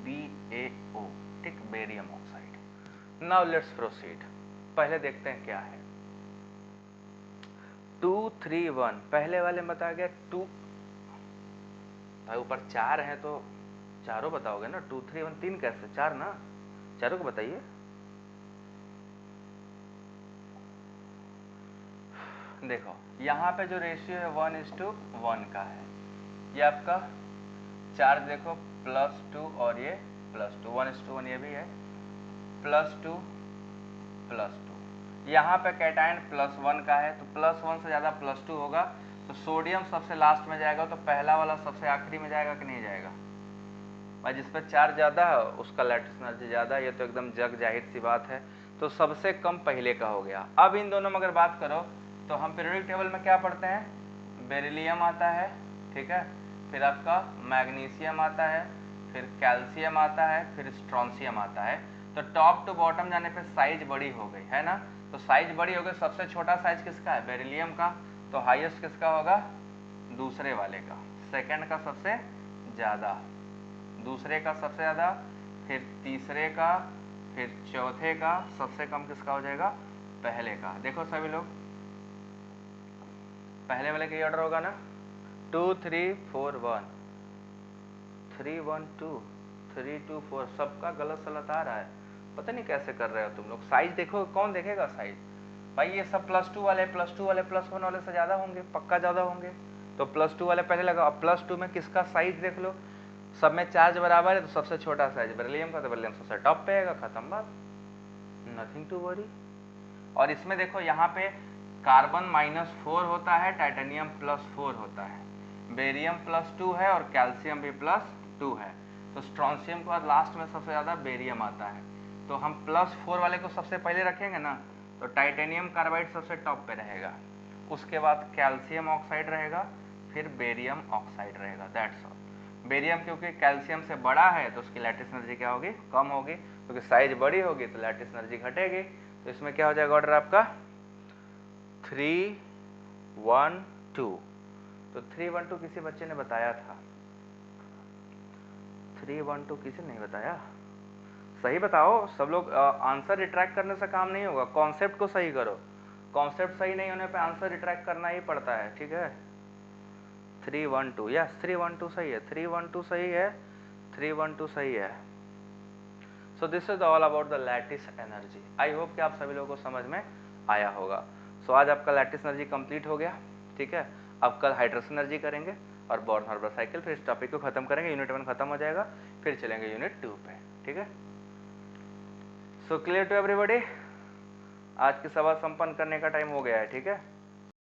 BaO, ठीक, barium oxide. Now let's proceed, पहले देखते हैं क्या है। 2 3 1, पहले वाले में बताया गया 2, भाई ऊपर 4 है तो चारों बताओगे ना, 2 3 1 3 कैसे, 4 ना, चारों को बताइए। देखो यहाँ पे जो रेशियो है 1:1 का है, ये आपका चार्ज देखो +2 और ये +2, 1:1 ये भी है, +2 +2। यहाँ पे कैटायन +1 का है, तो +1 से ज़्यादा +2 होगा, तो सोडियम सबसे लास्ट में जाएगा, तो पहला वाला सबसे आखिरी में जाएगा कि नहीं जाएगा भाई, जिस पर चार्ज ज़्यादा है उसका लैटिस एनर्जी ज़्यादा, ये तो एकदम जग जाहिर सी बात है, तो सबसे कम पहले का हो गया। अब इन दोनों में अगर बात करो तो हम पीरियोडिक टेबल में क्या पढ़ते हैं, बेरिलियम आता है, ठीक है, फिर आपका मैग्नीशियम आता है, फिर कैल्शियम आता है, फिर स्ट्रोंशियम आता है, तो टॉप टू बॉटम जाने पे साइज बड़ी हो गई है ना, तो साइज बड़ी हो गई, सबसे छोटा साइज किसका है, बेरिलियम का, तो हाईएस्ट किसका होगा, दूसरे वाले का, सेकंड का सबसे ज़्यादा, दूसरे का सबसे ज़्यादा, फिर तीसरे का, फिर चौथे का, सबसे कम किसका हो जाएगा, पहले का। देखो सभी लोग, पहले वाले का ऑर्डर होगा ना, 2 3 4 1, 3 1 2, 3 2 4, सबका गलत सलत आ रहा है, पता नहीं कैसे कर रहे हो तुम लोग। साइज देखो, कौन देखेगा साइज भाई, ये सब +2 वाले, +2 वाले +1 वाले से ज़्यादा होंगे, पक्का ज़्यादा होंगे, तो +2 वाले पहले लगा। अब +2 में किसका साइज देख लो, सब में चार्ज बराबर है, तो सबसे छोटा साइज बेरिलियम का, तो बेरिलियम सबसे टॉप पे आएगा, खत्म बात, नथिंग टू वरी। और इसमें देखो यहाँ पे कार्बन -4 होता है, टाइटेनियम +4 होता है, बेरियम +2 है और कैल्शियम भी +2 है, तो स्ट्रोंशियम के बाद लास्ट में सबसे ज़्यादा बेरियम आता है, तो हम +4 वाले को सबसे पहले रखेंगे ना, तो टाइटेनियम कार्बाइड सबसे टॉप पे रहेगा, उसके बाद कैल्शियम ऑक्साइड रहेगा, फिर बेरियम ऑक्साइड रहेगा, दैट्स ऑल। बेरियम क्योंकि कैल्शियम से बड़ा है तो उसकी लैटिस एनर्जी क्या होगी, कम होगी, क्योंकि साइज बड़ी होगी तो लैटिस एनर्जी घटेगी, तो इसमें क्या हो जाएगा ऑर्डर आपका 3 1 2, तो 3 1 2 किसी बच्चे ने बताया था, 3 1 2 किसी नहीं बताया, सही बताओ सब लोग, आंसर रिट्रैक्ट करने से काम नहीं होगा, कॉन्सेप्ट को सही करो, कॉन्सेप्ट सही नहीं होने पे आंसर रिट्रैक्ट करना ही पड़ता है, ठीक है। 3 1 2, यस 3 1 2 सही है, 3 1 2 सही है, 3 1 2 सही है। So this is all about the lattice energy. I hope कि आप सभी लोगों को समझ में आया होगा। सो आज आपका लैटिस एनर्जी कंप्लीट हो गया, ठीक है। अब कल हाइड्रोजन एनर्जी करेंगे और बॉर्न-हार्बर साइकिल, फिर इस टॉपिक को खत्म करेंगे, यूनिट 1 खत्म हो जाएगा, फिर चलेंगे यूनिट 2 पे, ठीक है। सो क्लियर टू एवरीबॉडी, आज की सभा संपन्न करने का टाइम हो गया है, ठीक है।